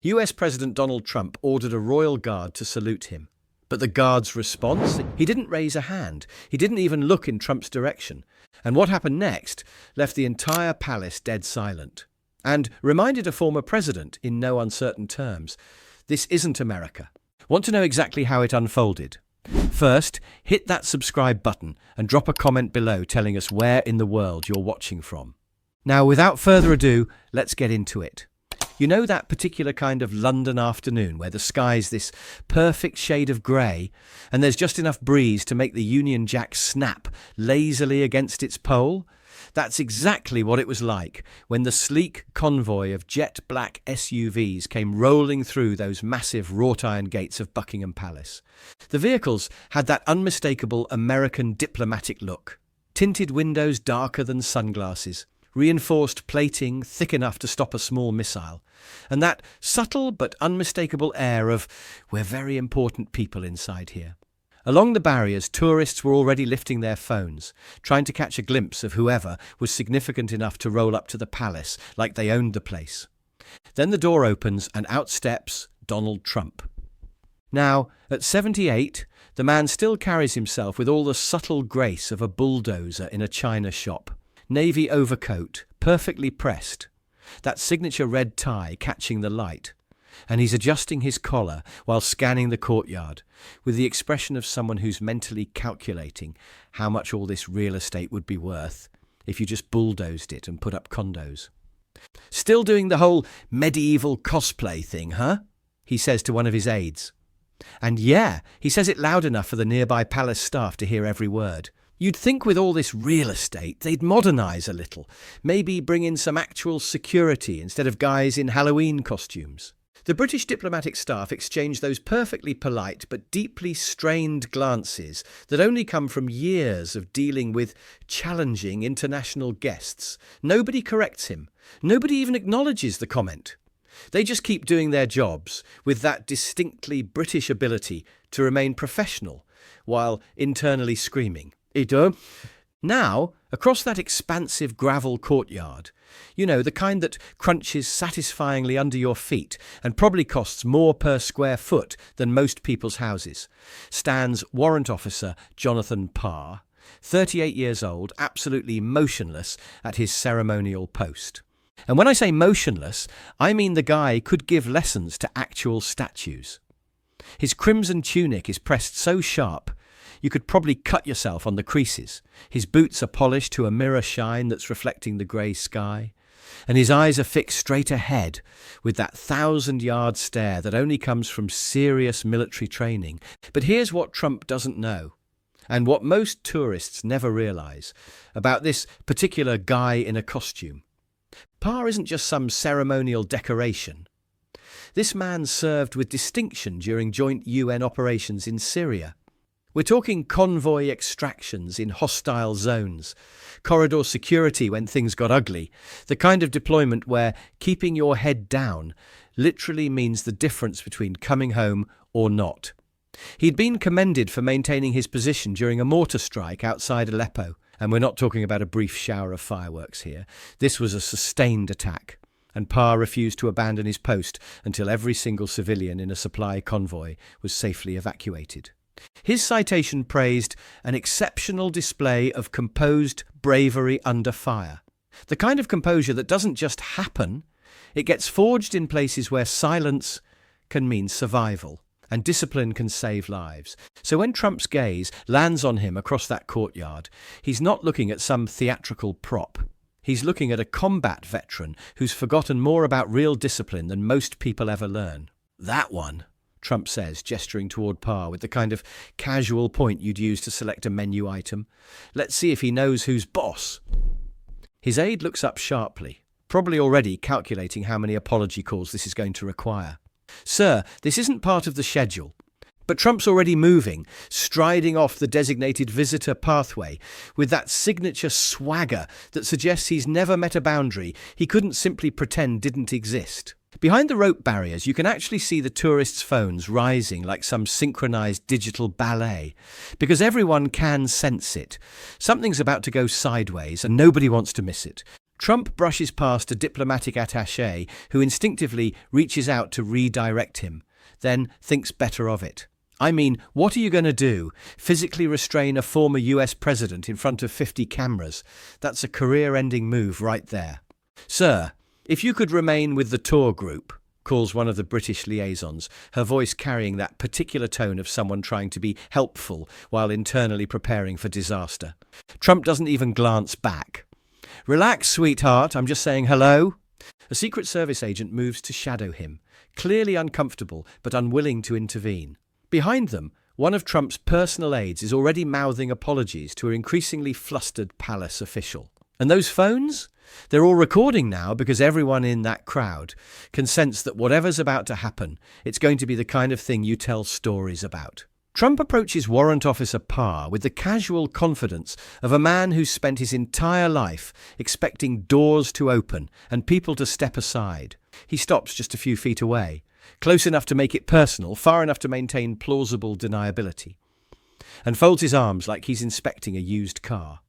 US President Donald Trump ordered a royal guard to salute him. But the guard's response? He didn't raise a hand. He didn't even look in Trump's direction. And what happened next left the entire palace dead silent. And reminded a former president in no uncertain terms, this isn't America. Want to know exactly how it unfolded? First, hit that subscribe button and drop a comment below telling us where in the world you're watching from. Now, without further ado, let's get into it. You know that particular kind of London afternoon where the sky's this perfect shade of grey and there's just enough breeze to make the Union Jack snap lazily against its pole? That's exactly what it was like when the sleek convoy of jet black SUVs came rolling through those massive wrought iron gates of Buckingham Palace. The vehicles had that unmistakable American diplomatic look. Tinted windows darker than sunglasses, reinforced plating thick enough to stop a small missile, and that subtle but unmistakable air of, we're very important people inside here. Along the barriers, tourists were already lifting their phones, trying to catch a glimpse of whoever was significant enough to roll up to the palace like they owned the place. Then the door opens and out steps Donald Trump. Now, at 78, the man still carries himself with all the subtle grace of a bulldozer in a china shop. Navy overcoat, perfectly pressed, that signature red tie catching the light, and he's adjusting his collar while scanning the courtyard, with the expression of someone who's mentally calculating how much all this real estate would be worth if you just bulldozed it and put up condos. Still doing the whole medieval cosplay thing, huh? He says to one of his aides. And yeah, he says it loud enough for the nearby palace staff to hear every word. You'd think with all this real estate, they'd modernise a little, maybe bring in some actual security instead of guys in Halloween costumes. The British diplomatic staff exchanged those perfectly polite but deeply strained glances that only come from years of dealing with challenging international guests. Nobody corrects him. Nobody even acknowledges the comment. They just keep doing their jobs with that distinctly British ability to remain professional while internally screaming. Now, across that expansive gravel courtyard, you know, the kind that crunches satisfyingly under your feet and probably costs more per square foot than most people's houses, stands Warrant Officer Jonathan Parr, 38 years old, absolutely motionless at his ceremonial post. And when I say motionless, I mean the guy could give lessons to actual statues. His crimson tunic is pressed so sharp, you could probably cut yourself on the creases. His boots are polished to a mirror shine that's reflecting the grey sky. And his eyes are fixed straight ahead with that 1,000-yard stare that only comes from serious military training. But here's what Trump doesn't know, and what most tourists never realise about this particular guy in a costume. Parr isn't just some ceremonial decoration. This man served with distinction during joint UN operations in Syria. We're talking convoy extractions in hostile zones, corridor security when things got ugly, the kind of deployment where keeping your head down literally means the difference between coming home or not. He'd been commended for maintaining his position during a mortar strike outside Aleppo, and we're not talking about a brief shower of fireworks here. This was a sustained attack, and Parr refused to abandon his post until every single civilian in a supply convoy was safely evacuated. His citation praised an exceptional display of composed bravery under fire. The kind of composure that doesn't just happen, it gets forged in places where silence can mean survival and discipline can save lives. So when Trump's gaze lands on him across that courtyard, he's not looking at some theatrical prop. He's looking at a combat veteran who's forgotten more about real discipline than most people ever learn. That one, Trump says, gesturing toward Parr with the kind of casual point you'd use to select a menu item. Let's see if he knows who's boss. His aide looks up sharply, probably already calculating how many apology calls this is going to require. Sir, this isn't part of the schedule. But Trump's already moving, striding off the designated visitor pathway with that signature swagger that suggests he's never met a boundary he couldn't simply pretend didn't exist. Behind the rope barriers, you can actually see the tourists' phones rising like some synchronized digital ballet, because everyone can sense it. Something's about to go sideways and nobody wants to miss it. Trump brushes past a diplomatic attaché who instinctively reaches out to redirect him, then thinks better of it. I mean, what are you going to do? Physically restrain a former US president in front of 50 cameras? That's a career-ending move right there. Sir, if you could remain with the tour group, calls one of the British liaisons, her voice carrying that particular tone of someone trying to be helpful while internally preparing for disaster. Trump doesn't even glance back. Relax, sweetheart, I'm just saying hello. A Secret Service agent moves to shadow him, clearly uncomfortable but unwilling to intervene. Behind them, one of Trump's personal aides is already mouthing apologies to an increasingly flustered palace official. And those phones? They're all recording now because everyone in that crowd can sense that whatever's about to happen, it's going to be the kind of thing you tell stories about. Trump approaches Warrant Officer Parr with the casual confidence of a man who's spent his entire life expecting doors to open and people to step aside. He stops just a few feet away, close enough to make it personal, far enough to maintain plausible deniability, and folds his arms like he's inspecting a used car.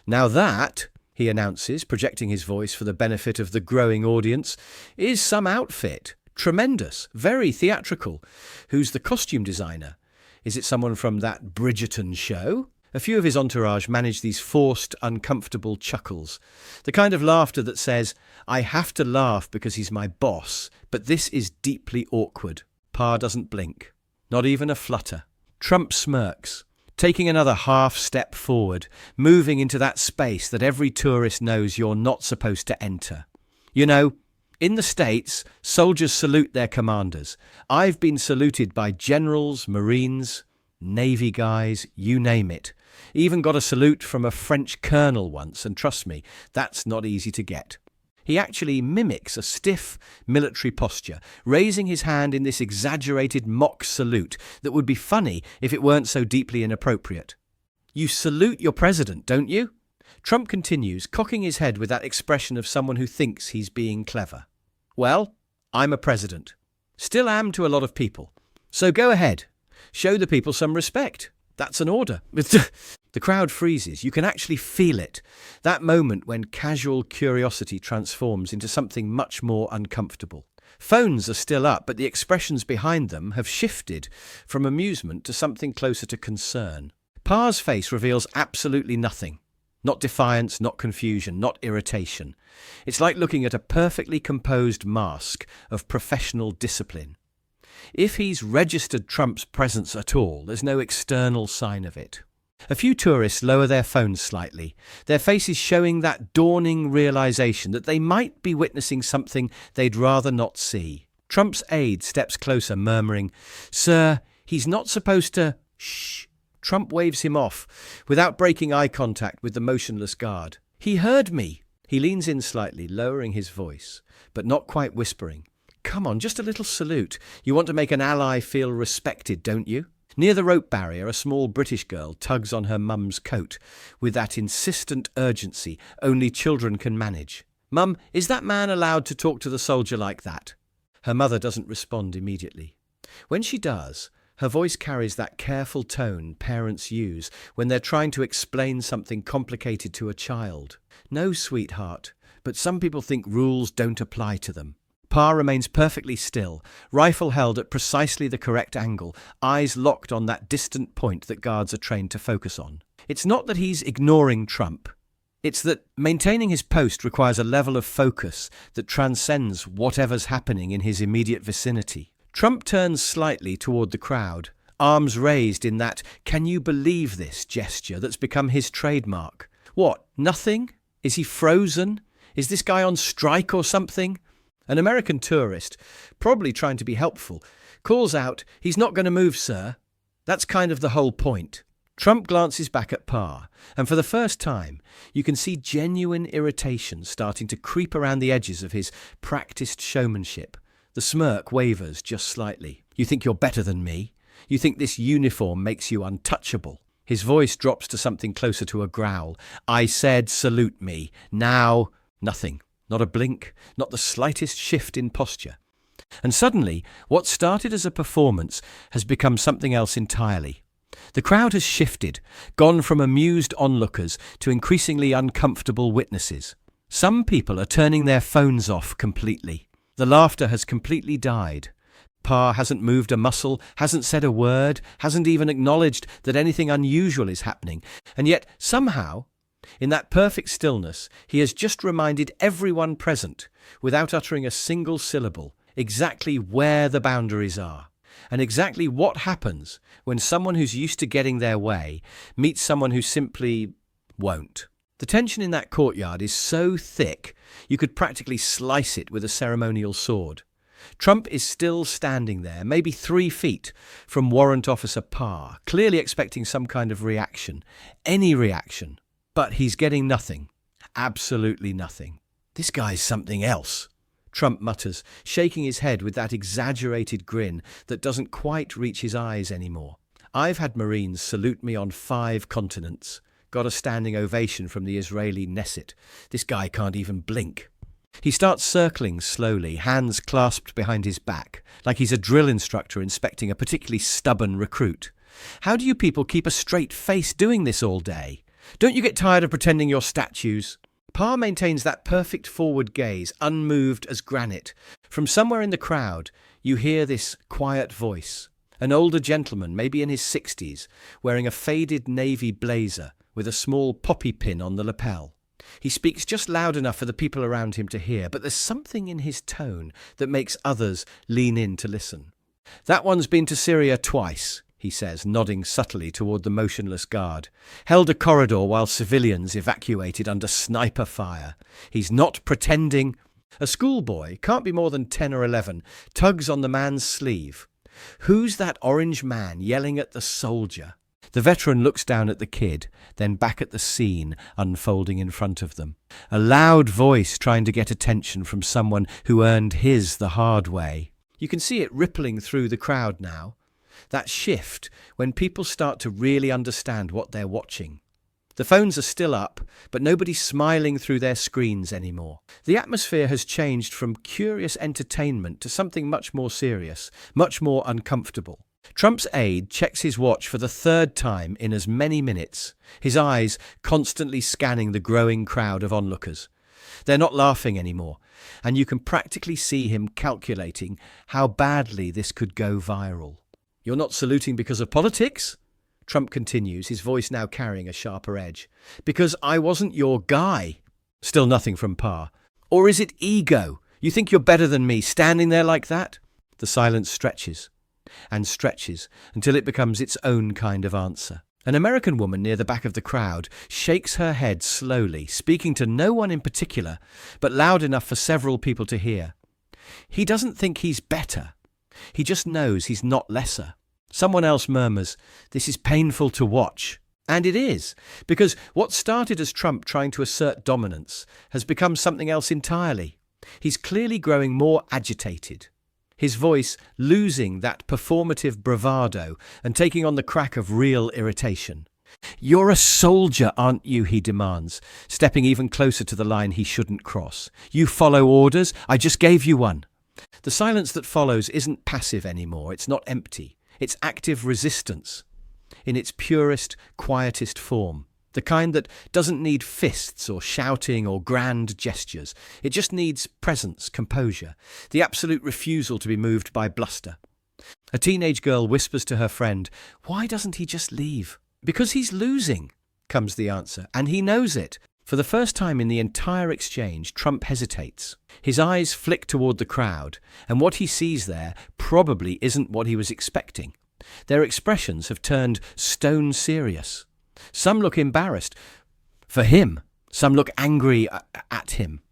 Now that, he announces, projecting his voice for the benefit of the growing audience, is some outfit. Tremendous, very theatrical. Who's the costume designer? Is it someone from that Bridgerton show? A few of his entourage manage these forced, uncomfortable chuckles. The kind of laughter that says, I have to laugh because he's my boss, but this is deeply awkward. Parr doesn't blink. Not even a flutter. Trump smirks, taking another half step forward, moving into that space that every tourist knows you're not supposed to enter. You know, in the States, soldiers salute their commanders. I've been saluted by generals, Marines, Navy guys, you name it. Even got a salute from a French colonel once, and trust me, that's not easy to get. He actually mimics a stiff military posture, raising his hand in this exaggerated mock salute that would be funny if it weren't so deeply inappropriate. You salute your president, don't you? Trump continues, cocking his head with that expression of someone who thinks he's being clever. Well, I'm a president. Still am to a lot of people. So go ahead. Show the people some respect. That's an order. The crowd freezes. You can actually feel it. That moment when casual curiosity transforms into something much more uncomfortable. Phones are still up, but the expressions behind them have shifted from amusement to something closer to concern. Parr's face reveals absolutely nothing. Not defiance, not confusion, not irritation. It's like looking at a perfectly composed mask of professional discipline. If he's registered Trump's presence at all, there's no external sign of it. A few tourists lower their phones slightly, their faces showing that dawning realization that they might be witnessing something they'd rather not see. Trump's aide steps closer, murmuring, "Sir, he's not supposed to..." "Shh." Trump waves him off, without breaking eye contact with the motionless guard. "He heard me." He leans in slightly, lowering his voice, but not quite whispering. "Come on, just a little salute. You want to make an ally feel respected, don't you?" Near the rope barrier, a small British girl tugs on her mum's coat with that insistent urgency only children can manage. "Mum, is that man allowed to talk to the soldier like that?" Her mother doesn't respond immediately. When she does, her voice carries that careful tone parents use when they're trying to explain something complicated to a child. "No, sweetheart, but some people think rules don't apply to them." Parr remains perfectly still, rifle held at precisely the correct angle, eyes locked on that distant point that guards are trained to focus on. It's not that he's ignoring Trump. It's that maintaining his post requires a level of focus that transcends whatever's happening in his immediate vicinity. Trump turns slightly toward the crowd, arms raised in that "can you believe this" gesture that's become his trademark. What, nothing? Is he frozen? Is this guy on strike or something? An American tourist, probably trying to be helpful, calls out, "He's not going to move, sir." That's kind of the whole point. Trump glances back at Parr, and for the first time, you can see genuine irritation starting to creep around the edges of his practiced showmanship. The smirk wavers just slightly. "You think you're better than me? You think this uniform makes you untouchable?" His voice drops to something closer to a growl. "I said salute me. Now, nothing. Not a blink, not the slightest shift in posture. And suddenly, what started as a performance has become something else entirely. The crowd has shifted, gone from amused onlookers to increasingly uncomfortable witnesses. Some people are turning their phones off completely. The laughter has completely died. Parr hasn't moved a muscle, hasn't said a word, hasn't even acknowledged that anything unusual is happening. And yet, somehow, in that perfect stillness, he has just reminded everyone present, without uttering a single syllable, exactly where the boundaries are, and exactly what happens when someone who's used to getting their way meets someone who simply won't. The tension in that courtyard is so thick, you could practically slice it with a ceremonial sword. Trump is still standing there, maybe 3 feet from Warrant Officer Parr, clearly expecting some kind of reaction, any reaction. But he's getting nothing, absolutely nothing. This guy's something else, Trump mutters, shaking his head with that exaggerated grin that doesn't quite reach his eyes anymore. I've had Marines salute me on 5 continents, got a standing ovation from the Israeli Knesset. This guy can't even blink. He starts circling slowly, hands clasped behind his back, like he's a drill instructor inspecting a particularly stubborn recruit. How do you people keep a straight face doing this all day? Don't you get tired of pretending you're statues? Parr maintains that perfect forward gaze, unmoved as granite. From somewhere in the crowd, you hear this quiet voice. An older gentleman, maybe in his 60s, wearing a faded navy blazer with a small poppy pin on the lapel. He speaks just loud enough for the people around him to hear, but there's something in his tone that makes others lean in to listen. That one's been to Syria twice, he says, nodding subtly toward the motionless guard. Held a corridor while civilians evacuated under sniper fire. He's not pretending. A schoolboy, can't be more than 10 or 11, tugs on the man's sleeve. Who's that orange man yelling at the soldier? The veteran looks down at the kid, then back at the scene unfolding in front of them. A loud voice trying to get attention from someone who earned his the hard way. You can see it rippling through the crowd now. That shift when people start to really understand what they're watching. The phones are still up, but nobody's smiling through their screens anymore. The atmosphere has changed from curious entertainment to something much more serious, much more uncomfortable. Trump's aide checks his watch for the 3rd time in as many minutes, his eyes constantly scanning the growing crowd of onlookers. They're not laughing anymore, and you can practically see him calculating how badly this could go viral. You're not saluting because of politics? Trump continues, his voice now carrying a sharper edge. Because I wasn't your guy. Still nothing from Parr. Or is it ego? You think you're better than me, standing there like that? The silence stretches and stretches until it becomes its own kind of answer. An American woman near the back of the crowd shakes her head slowly, speaking to no one in particular, but loud enough for several people to hear. He doesn't think he's better. He just knows he's not lesser. Someone else murmurs, "This is painful to watch." And it is, because what started as Trump trying to assert dominance has become something else entirely. He's clearly growing more agitated, his voice losing that performative bravado and taking on the crack of real irritation. "You're a soldier, aren't you?" he demands, stepping even closer to the line he shouldn't cross. "You follow orders? I just gave you one." The silence that follows isn't passive anymore, it's not empty. It's active resistance, in its purest, quietest form. The kind that doesn't need fists or shouting or grand gestures. It just needs presence, composure, the absolute refusal to be moved by bluster. A teenage girl whispers to her friend, "Why doesn't he just leave?" "Because he's losing," comes the answer, and he knows it. For the first time in the entire exchange, Trump hesitates. His eyes flick toward the crowd, and what he sees there probably isn't what he was expecting. Their expressions have turned stone serious. Some look embarrassed for him. Some look angry at him.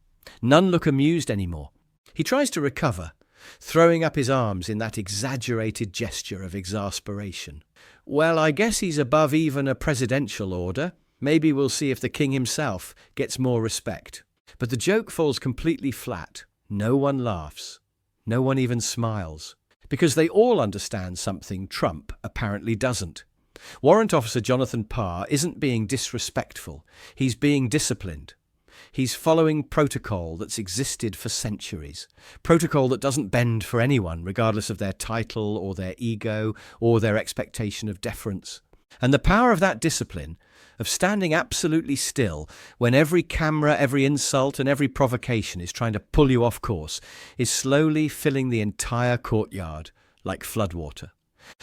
None look amused anymore. He tries to recover, throwing up his arms in that exaggerated gesture of exasperation. "Well, I guess he's above even a presidential order. Maybe we'll see if the king himself gets more respect." But the joke falls completely flat. No one laughs. No one even smiles. Because they all understand something Trump apparently doesn't. Warrant Officer Jonathan Parr isn't being disrespectful. He's being disciplined. He's following protocol that's existed for centuries. Protocol that doesn't bend for anyone, regardless of their title or their ego or their expectation of deference. And the power of that discipline, of standing absolutely still when every camera, every insult and every provocation is trying to pull you off course, is slowly filling the entire courtyard like floodwater.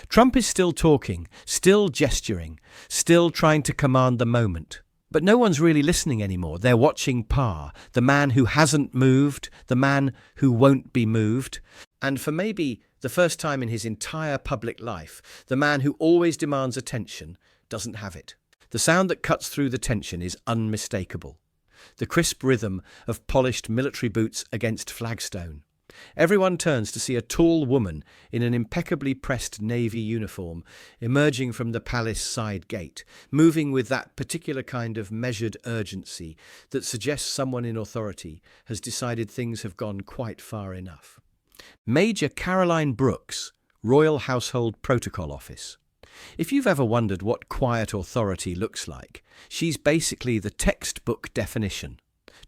Trump is still talking, still gesturing, still trying to command the moment. But no one's really listening anymore. They're watching Parr, the man who hasn't moved, the man who won't be moved, and for maybe the first time in his entire public life, the man who always demands attention doesn't have it. The sound that cuts through the tension is unmistakable. The crisp rhythm of polished military boots against flagstone. Everyone turns to see a tall woman in an impeccably pressed navy uniform emerging from the palace side gate, moving with that particular kind of measured urgency that suggests someone in authority has decided things have gone quite far enough. Major Caroline Brooks, Royal Household Protocol Office. If you've ever wondered what quiet authority looks like, she's basically the textbook definition.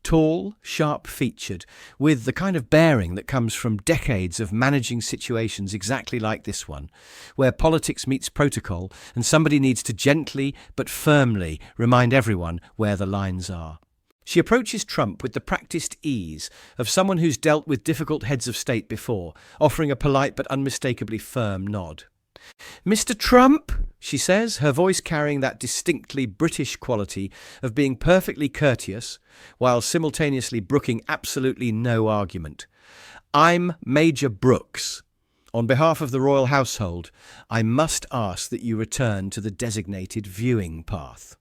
Tall, sharp-featured, with the kind of bearing that comes from decades of managing situations exactly like this one, where politics meets protocol and somebody needs to gently but firmly remind everyone where the lines are. She approaches Trump with the practiced ease of someone who's dealt with difficult heads of state before, offering a polite but unmistakably firm nod. "Mr. Trump," she says, her voice carrying that distinctly British quality of being perfectly courteous while simultaneously brooking absolutely no argument. "I'm Major Brooks. On behalf of the royal household, I must ask that you return to the designated viewing path."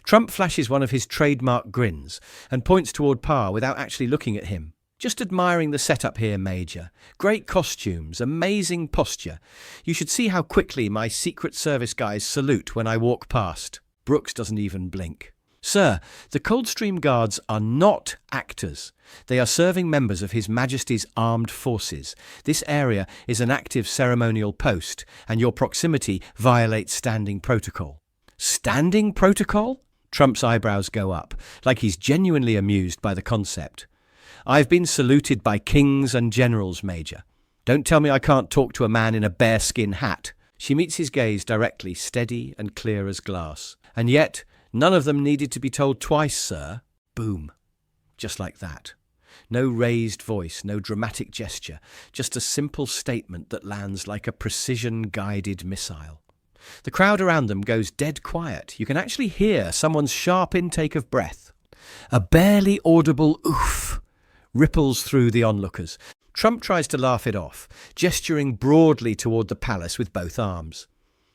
Trump flashes one of his trademark grins and points toward Parr without actually looking at him. "Just admiring the setup here, Major. Great costumes, amazing posture. You should see how quickly my Secret Service guys salute when I walk past." Brooks doesn't even blink. "Sir, the Coldstream Guards are not actors. They are serving members of His Majesty's Armed Forces. This area is an active ceremonial post, and your proximity violates standing protocol." "Standing protocol?" Trump's eyebrows go up, like he's genuinely amused by the concept. "I've been saluted by kings and generals, Major. Don't tell me I can't talk to a man in a bearskin hat." She meets his gaze directly, steady and clear as glass. "And yet, none of them needed to be told twice, sir." Boom. Just like that. No raised voice, no dramatic gesture, just a simple statement that lands like a precision-guided missile. The crowd around them goes dead quiet. You can actually hear someone's sharp intake of breath. A barely audible oof ripples through the onlookers. Trump tries to laugh it off, gesturing broadly toward the palace with both arms.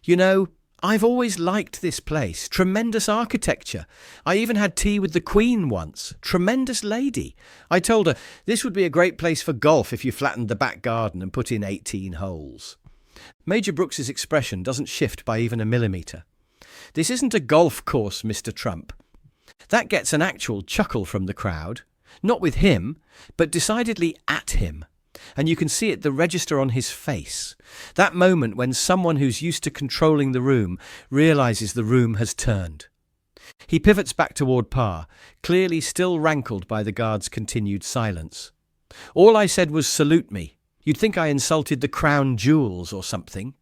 "You know, I've always liked this place. Tremendous architecture. I even had tea with the Queen once. Tremendous lady. I told her this would be a great place for golf if you flattened the back garden and put in 18 holes." Major Brooks's expression doesn't shift by even a millimetre. "This isn't a golf course, Mr. Trump." That gets an actual chuckle from the crowd. Not with him, but decidedly at him. And you can see it, the register on his face. That moment when someone who's used to controlling the room realises the room has turned. He pivots back toward Parr, clearly still rankled by the guard's continued silence. "All I said was salute me. You'd think I insulted the crown jewels or something.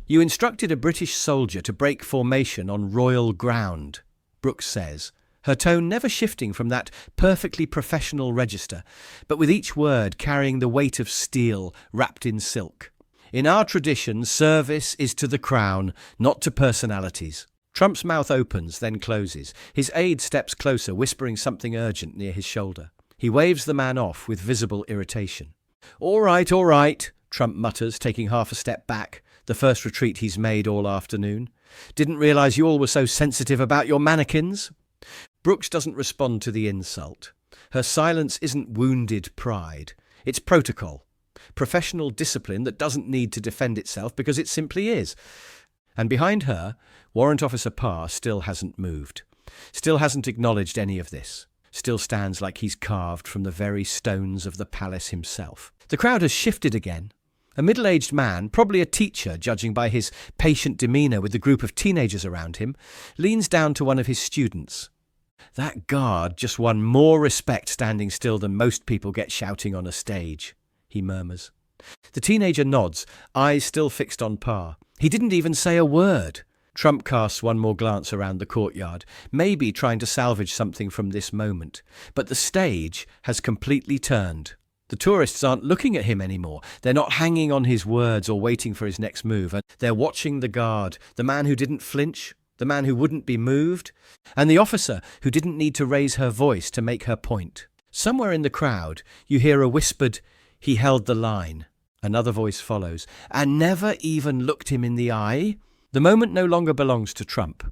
You instructed a British soldier to break formation on royal ground," Brooks says, her tone never shifting from that perfectly professional register, but with each word carrying the weight of steel wrapped in silk. "In our tradition, service is to the crown, not to personalities." Trump's mouth opens, then closes. His aide steps closer, whispering something urgent near his shoulder. He waves the man off with visible irritation. All right, Trump mutters, taking half a step back, the first retreat he's made all afternoon. "Didn't realise you all were so sensitive about your mannequins." Brooks doesn't respond to the insult. Her silence isn't wounded pride. It's protocol. Professional discipline that doesn't need to defend itself because it simply is. And behind her, Warrant Officer Parr still hasn't moved. Still hasn't acknowledged any of this. Still stands like he's carved from the very stones of the palace himself. The crowd has shifted again. A middle-aged man, probably a teacher judging by his patient demeanour with the group of teenagers around him, leans down to one of his students. "That guard just won more respect standing still than most people get shouting on a stage," he murmurs. The teenager nods, eyes still fixed on Parr. "He didn't even say a word." Trump casts one more glance around the courtyard, maybe trying to salvage something from this moment. But the stage has completely turned. The tourists aren't looking at him anymore. They're not hanging on his words or waiting for his next move. And they're watching the guard, the man who didn't flinch, the man who wouldn't be moved, and the officer who didn't need to raise her voice to make her point. Somewhere in the crowd, you hear a whispered, "He held the line." Another voice follows, "And never even looked him in the eye." The moment no longer belongs to Trump.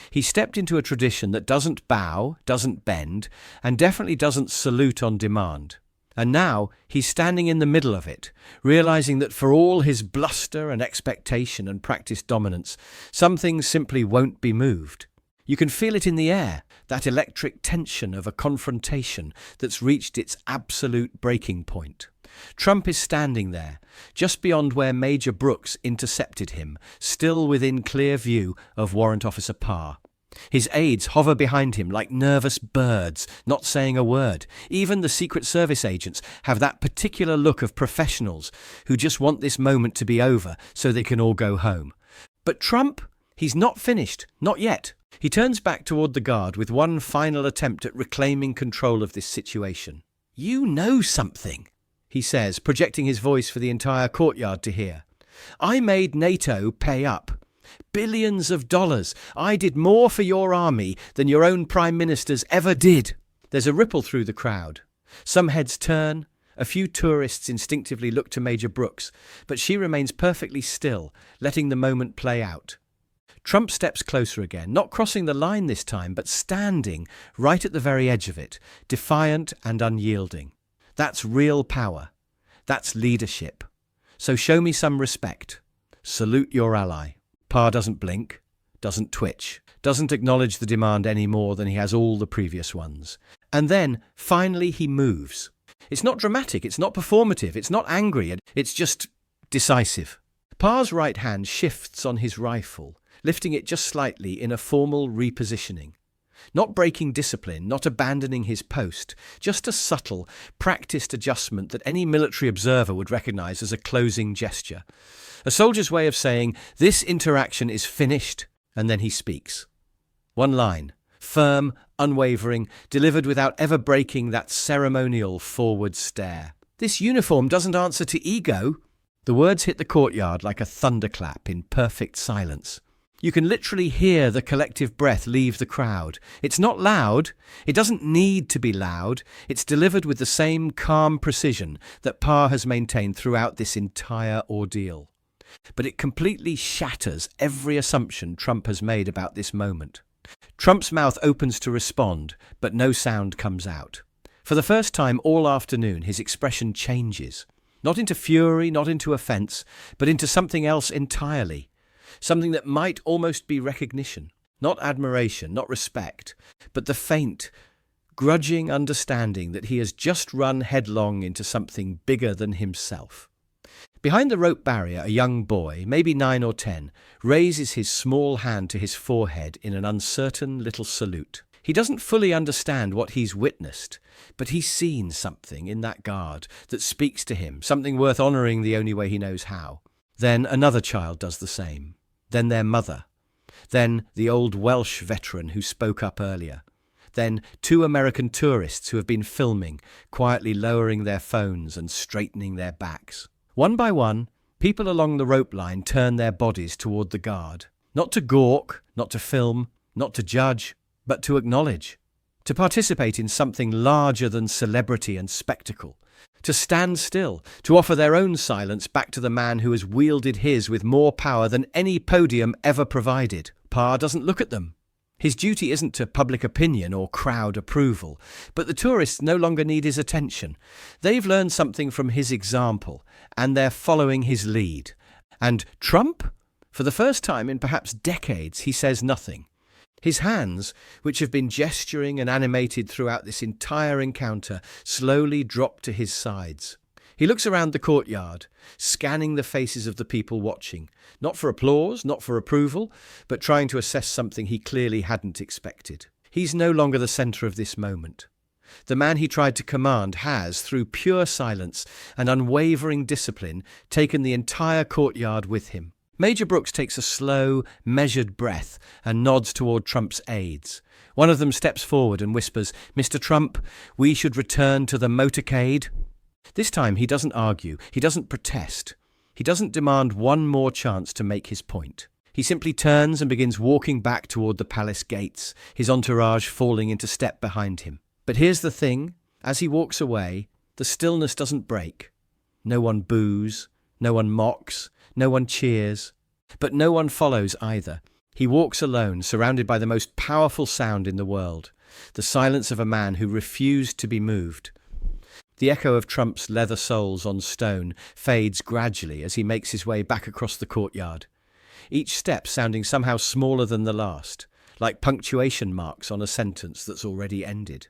He stepped into a tradition that doesn't bow, doesn't bend, and definitely doesn't salute on demand. And now he's standing in the middle of it, realizing that for all his bluster and expectation and practiced dominance, some things simply won't be moved. You can feel it in the air, that electric tension of a confrontation that's reached its absolute breaking point. Trump is standing there, just beyond where Major Brooks intercepted him, still within clear view of Warrant Officer Parr. His aides hover behind him like nervous birds, not saying a word. Even the Secret Service agents have that particular look of professionals who just want this moment to be over so they can all go home. But Trump, he's not finished, not yet. He turns back toward the guard with one final attempt at reclaiming control of this situation. "You know something," he says, projecting his voice for the entire courtyard to hear. "I made NATO pay up. Billions of dollars. I did more for your army than your own prime ministers ever did." There's a ripple through the crowd. Some heads turn. A few tourists instinctively look to Major Brooks, but she remains perfectly still, letting the moment play out. Trump steps closer again, not crossing the line this time, but standing right at the very edge of it, defiant and unyielding. That's real power. That's leadership. So show me some respect. Salute your ally. Parr doesn't blink, doesn't twitch, doesn't acknowledge the demand any more than he has all the previous ones. And then, finally, he moves. It's not dramatic, it's not performative, it's not angry, it's just decisive. Parr's right hand shifts on his rifle, lifting it just slightly in a formal repositioning. Not breaking discipline, not abandoning his post, just a subtle, practiced adjustment that any military observer would recognize as a closing gesture. A soldier's way of saying, "This interaction is finished," and then he speaks. One line, firm, unwavering, delivered without ever breaking that ceremonial forward stare. "This uniform doesn't answer to ego." The words hit the courtyard like a thunderclap in perfect silence. You can literally hear the collective breath leave the crowd. It's not loud. It doesn't need to be loud. It's delivered with the same calm precision that Parr has maintained throughout this entire ordeal. But it completely shatters every assumption Trump has made about this moment. Trump's mouth opens to respond, but no sound comes out. For the first time all afternoon, his expression changes. Not into fury, not into offense, but into something else entirely. Something that might almost be recognition. Not admiration, not respect, but the faint, grudging understanding that he has just run headlong into something bigger than himself. Behind the rope barrier, a young boy, maybe 9 or 10, raises his small hand to his forehead in an uncertain little salute. He doesn't fully understand what he's witnessed, but he's seen something in that guard that speaks to him, something worth honouring the only way he knows how. Then another child does the same. Then their mother. Then the old Welsh veteran who spoke up earlier. Then 2 American tourists who have been filming, quietly lowering their phones and straightening their backs. One by one, people along the rope line turn their bodies toward the guard. Not to gawk, not to film, not to judge, but to acknowledge. To participate in something larger than celebrity and spectacle. To stand still, to offer their own silence back to the man who has wielded his with more power than any podium ever provided. Parr doesn't look at them. His duty isn't to public opinion or crowd approval, but the tourists no longer need his attention. They've learned something from his example, and they're following his lead. And Trump? For the first time in perhaps decades, he says nothing. His hands, which have been gesturing and animated throughout this entire encounter, slowly drop to his sides. He looks around the courtyard, scanning the faces of the people watching, not for applause, not for approval, but trying to assess something he clearly hadn't expected. He's no longer the centre of this moment. The man he tried to command has, through pure silence and unwavering discipline, taken the entire courtyard with him. Major Brooks takes a slow, measured breath and nods toward Trump's aides. One of them steps forward and whispers, "Mr. Trump, we should return to the motorcade." This time he doesn't argue, he doesn't protest. He doesn't demand one more chance to make his point. He simply turns and begins walking back toward the palace gates, his entourage falling into step behind him. But here's the thing, as he walks away, the stillness doesn't break. No one boos, no one mocks, no one cheers, but no one follows either. He walks alone, surrounded by the most powerful sound in the world, the silence of a man who refused to be moved. The echo of Trump's leather soles on stone fades gradually as he makes his way back across the courtyard, each step sounding somehow smaller than the last, like punctuation marks on a sentence that's already ended.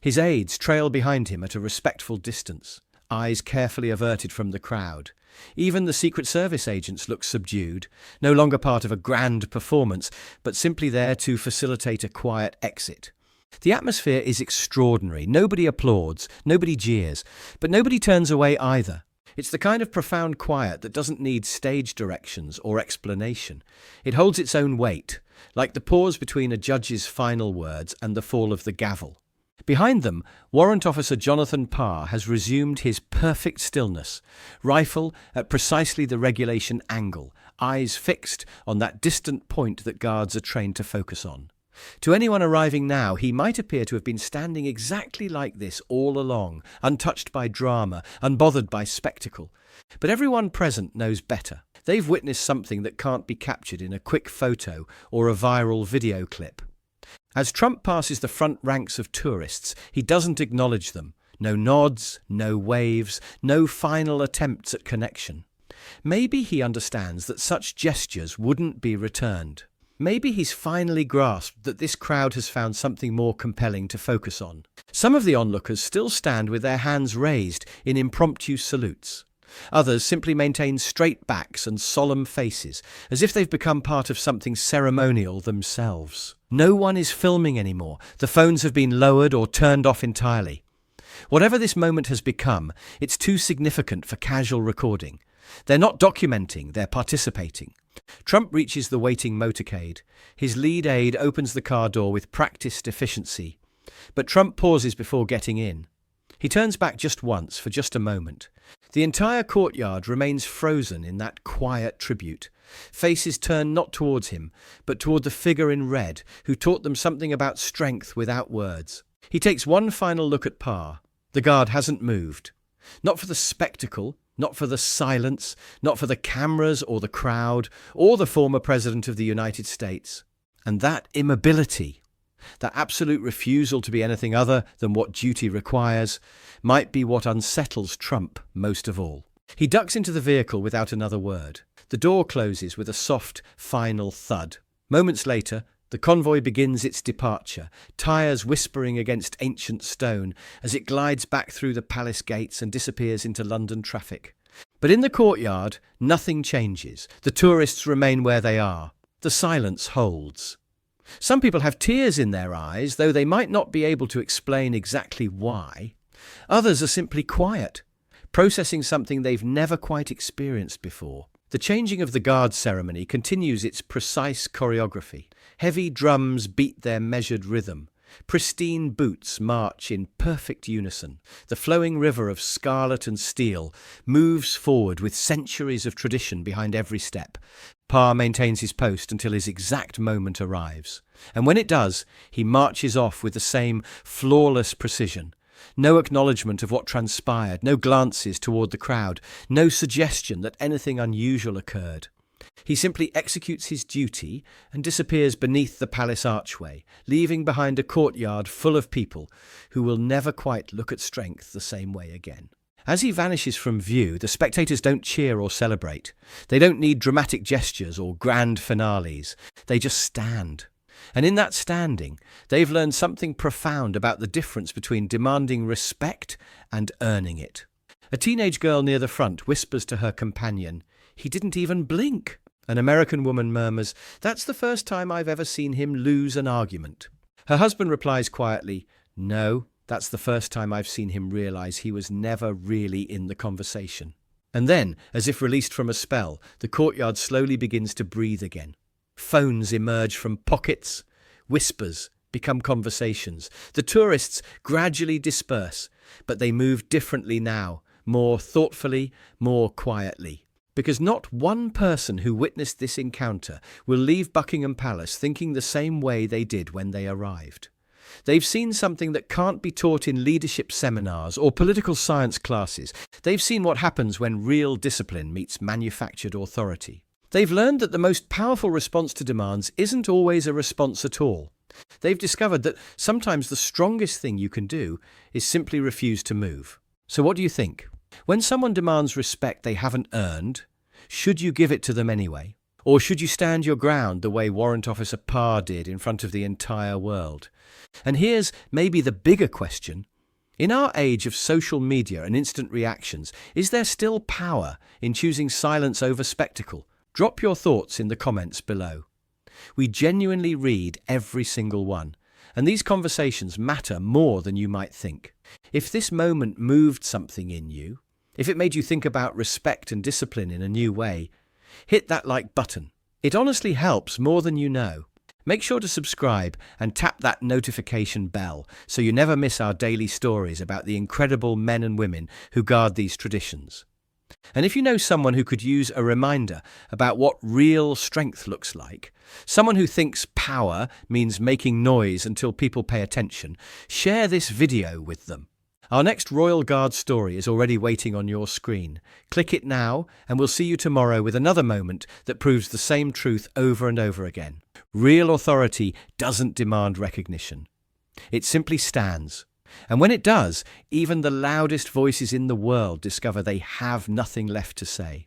His aides trail behind him at a respectful distance, eyes carefully averted from the crowd. Even the Secret Service agents look subdued, no longer part of a grand performance, but simply there to facilitate a quiet exit. The atmosphere is extraordinary. Nobody applauds, nobody jeers, but nobody turns away either. It's the kind of profound quiet that doesn't need stage directions or explanation. It holds its own weight, like the pause between a judge's final words and the fall of the gavel. Behind them, Warrant Officer Jonathan Parr has resumed his perfect stillness, rifle at precisely the regulation angle, eyes fixed on that distant point that guards are trained to focus on. To anyone arriving now, he might appear to have been standing exactly like this all along, untouched by drama, unbothered by spectacle. But everyone present knows better. They've witnessed something that can't be captured in a quick photo or a viral video clip. As Trump passes the front ranks of tourists, he doesn't acknowledge them. No nods, no waves, no final attempts at connection. Maybe he understands that such gestures wouldn't be returned. Maybe he's finally grasped that this crowd has found something more compelling to focus on. Some of the onlookers still stand with their hands raised in impromptu salutes. Others simply maintain straight backs and solemn faces, as if they've become part of something ceremonial themselves. No one is filming anymore. The phones have been lowered or turned off entirely. Whatever this moment has become, it's too significant for casual recording. They're not documenting, they're participating. Trump reaches the waiting motorcade. His lead aide opens the car door with practiced efficiency. But Trump pauses before getting in. He turns back just once, for just a moment. The entire courtyard remains frozen in that quiet tribute. Faces turn not towards him, but toward the figure in red, who taught them something about strength without words. He takes one final look at Parr. The guard hasn't moved. Not for the spectacle, not for the silence, not for the cameras or the crowd, or the former President of the United States. And that immobility, that absolute refusal to be anything other than what duty requires, might be what unsettles Trump most of all. He ducks into the vehicle without another word. The door closes with a soft, final thud. Moments later, the convoy begins its departure, tires whispering against ancient stone as it glides back through the palace gates and disappears into London traffic. But in the courtyard, nothing changes. The tourists remain where they are. The silence holds. Some people have tears in their eyes, though they might not be able to explain exactly why. Others are simply quiet, processing something they've never quite experienced before. The changing of the guard ceremony continues its precise choreography. Heavy drums beat their measured rhythm. Pristine boots march in perfect unison. The flowing river of scarlet and steel moves forward with centuries of tradition behind every step. Parr maintains his post until his exact moment arrives. And when it does, he marches off with the same flawless precision. No acknowledgement of what transpired, no glances toward the crowd, no suggestion that anything unusual occurred. He simply executes his duty and disappears beneath the palace archway, leaving behind a courtyard full of people who will never quite look at strength the same way again. As he vanishes from view, the spectators don't cheer or celebrate. They don't need dramatic gestures or grand finales. They just stand. And in that standing, they've learned something profound about the difference between demanding respect and earning it. A teenage girl near the front whispers to her companion, "He didn't even blink." An American woman murmurs, "That's the first time I've ever seen him lose an argument." Her husband replies quietly, "No, that's the first time I've seen him realize he was never really in the conversation." And then, as if released from a spell, the courtyard slowly begins to breathe again. Phones emerge from pockets, whispers become conversations. The tourists gradually disperse, but they move differently now, more thoughtfully, more quietly. Because not one person who witnessed this encounter will leave Buckingham Palace thinking the same way they did when they arrived. They've seen something that can't be taught in leadership seminars or political science classes. They've seen what happens when real discipline meets manufactured authority. They've learned that the most powerful response to demands isn't always a response at all. They've discovered that sometimes the strongest thing you can do is simply refuse to move. So what do you think? When someone demands respect they haven't earned, should you give it to them anyway? Or should you stand your ground the way Warrant Officer Parr did in front of the entire world? And here's maybe the bigger question. In our age of social media and instant reactions, is there still power in choosing silence over spectacle? Drop your thoughts in the comments below. We genuinely read every single one, and these conversations matter more than you might think. If this moment moved something in you, if it made you think about respect and discipline in a new way, hit that like button. It honestly helps more than you know. Make sure to subscribe and tap that notification bell so you never miss our daily stories about the incredible men and women who guard these traditions. And if you know someone who could use a reminder about what real strength looks like, someone who thinks power means making noise until people pay attention, share this video with them. Our next Royal Guard story is already waiting on your screen. Click it now, and we'll see you tomorrow with another moment that proves the same truth over and over again. Real authority doesn't demand recognition. It simply stands. And when it does, even the loudest voices in the world discover they have nothing left to say.